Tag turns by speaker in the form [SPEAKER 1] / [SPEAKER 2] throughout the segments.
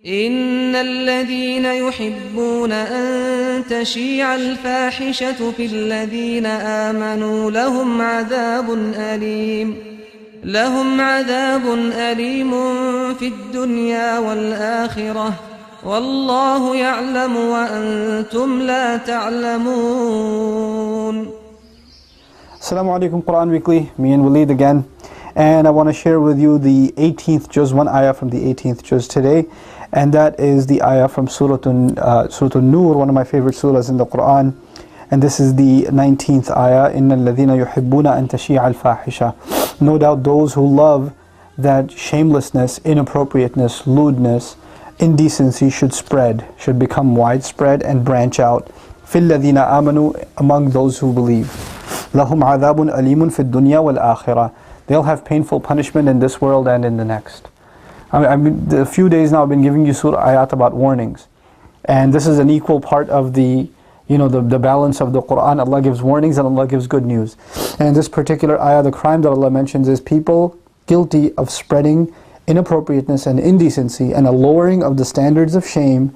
[SPEAKER 1] إن الذين يحبون أن تشيع الفاحشة في الذين آمنوا لهم عذاب أليم في الدنيا والآخرة والله يعلم وأنتم لا تعلمون.
[SPEAKER 2] Assalamu alaikum, Quran Weekly, me and Waleed again, and I want to share with you the 18th juz, one ayah from the 18th juz today, and that is the ayah from Surah An-Nur, one of my favorite surahs in the Quran, and this is the 19th ayah, إِنَّ الَّذِينَ يُحِبُّونَ أَن تَشِيعَ الْفَاحِشَةَ. No doubt those who love that shamelessness, inappropriateness, lewdness, indecency should spread, should become widespread and branch out. فِي الَّذِينَ آمَنُوا, among those who believe. لَهُمْ عَذَابٌ أَلِيمٌ فِي الدُّنْيَا وَالْآخِرَةِ. They'll have painful punishment in this world and in the next. I mean, a few days now I've been giving you surah ayat about warnings. And this is an equal part of the balance of the Quran. Allah gives warnings and Allah gives good news. And this particular ayah, the crime that Allah mentions is people guilty of spreading inappropriateness and indecency and a lowering of the standards of shame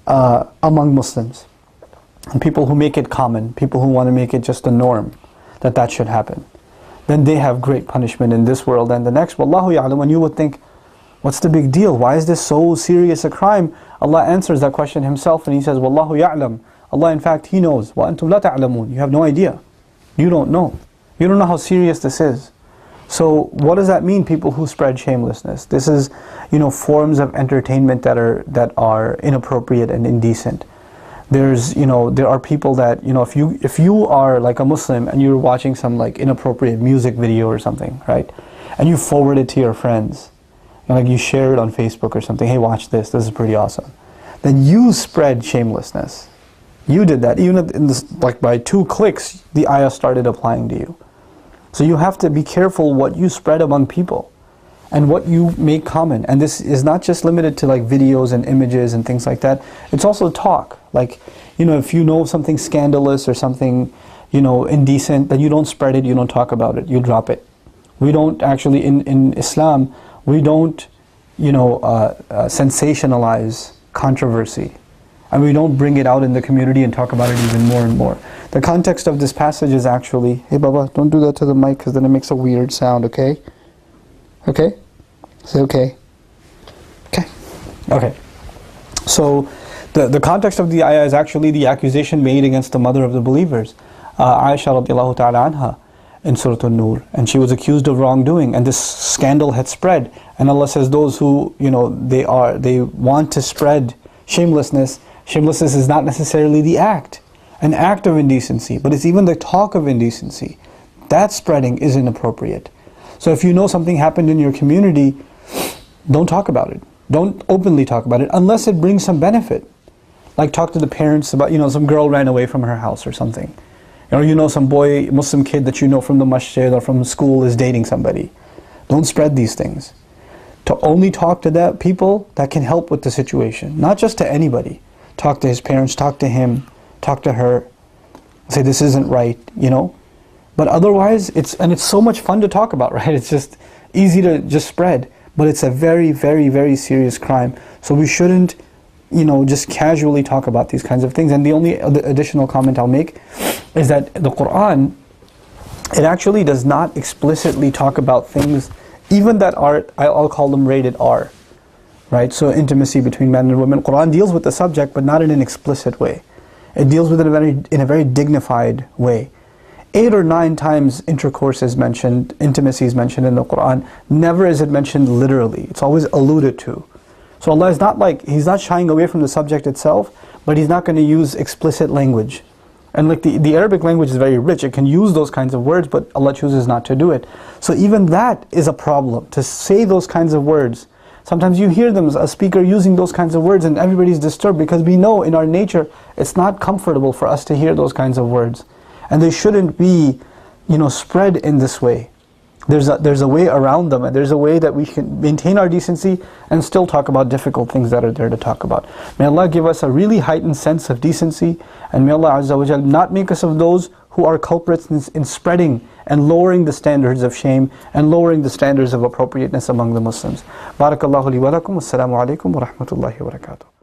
[SPEAKER 2] among Muslims. And people who make it common, people who want to make it just a norm, that should happen. Then they have great punishment in this world and the next. Wallahu ya'lam. And you would think, what's the big deal? Why is this so serious a crime? Allah answers that question Himself and He says, Wallahu ya'lam. Allah, in fact, He knows. Wa antum la ta'lamun. You have no idea. You don't know. You don't know how serious this is. So what does that mean, people who spread shamelessness? This is, forms of entertainment that are inappropriate and indecent. There are people that, if you are like a Muslim and you're watching some like inappropriate music video or something, right? And you forward it to your friends, and like you share it on Facebook or something, hey, watch this is pretty awesome. Then you spread shamelessness. You did that. Even in this, like by 2 clicks, the ayah started applying to you. So you have to be careful what you spread among people and what you make common. And this is not just limited to like videos and images and things like that. It's also talk. Like, if you know something scandalous or something, indecent, then you don't spread it, you don't talk about it, you drop it. We don't actually, in Islam, we don't, sensationalize controversy. And we don't bring it out in the community and talk about it even more and more. The context of this passage is actually, hey Baba, don't do that to the mic because then it makes a weird sound, okay? Okay? Say okay. Okay. So, the context of the ayah is actually the accusation made against the mother of the believers, Aisha radiallahu ta'ala anha, in Surah An-Nur. And she was accused of wrongdoing, and this scandal had spread. And Allah says those who, they want to spread shamelessness. Shamelessness is not necessarily an act of indecency, but it's even the talk of indecency. That spreading is inappropriate. So if you know something happened in your community, don't talk about it. Don't openly talk about it unless it brings some benefit. Like talk to the parents about, some girl ran away from her house or something. Or some boy, Muslim kid that you know from the masjid or from school is dating somebody. Don't spread these things. To only talk to that people that can help with the situation. Not just to anybody. Talk to his parents, talk to him, talk to her. Say this isn't right, But otherwise, it's so much fun to talk about, right? It's just easy to just spread. But it's a very, very, very serious crime. So we shouldn't, just casually talk about these kinds of things. And the only additional comment I'll make is that the Quran, it actually does not explicitly talk about things, even that are, I'll call them rated R, right? So intimacy between men and women. Quran deals with the subject, but not in an explicit way. It deals with it in a very dignified way. 8 or 9 times intercourse is mentioned, intimacy is mentioned in the Quran. Never is it mentioned literally. It's always alluded to. So Allah is not He's not shying away from the subject itself, but He's not going to use explicit language. And like the Arabic language is very rich. It can use those kinds of words, but Allah chooses not to do it. So even that is a problem, to say those kinds of words. Sometimes you hear them, a speaker using those kinds of words, and everybody's disturbed because we know in our nature it's not comfortable for us to hear those kinds of words. And they shouldn't be, spread in this way. there's a way around them, and there's a way that we can maintain our decency and still talk about difficult things that are there to talk about. May Allah give us a really heightened sense of decency, and may Allah Azza wa Jal not make us of those who are culprits in spreading and lowering the standards of shame and lowering the standards of appropriateness among the Muslims. Barakallahu li wa lakum. Assalamu alaikum wa rahmatullahi wa barakatuh.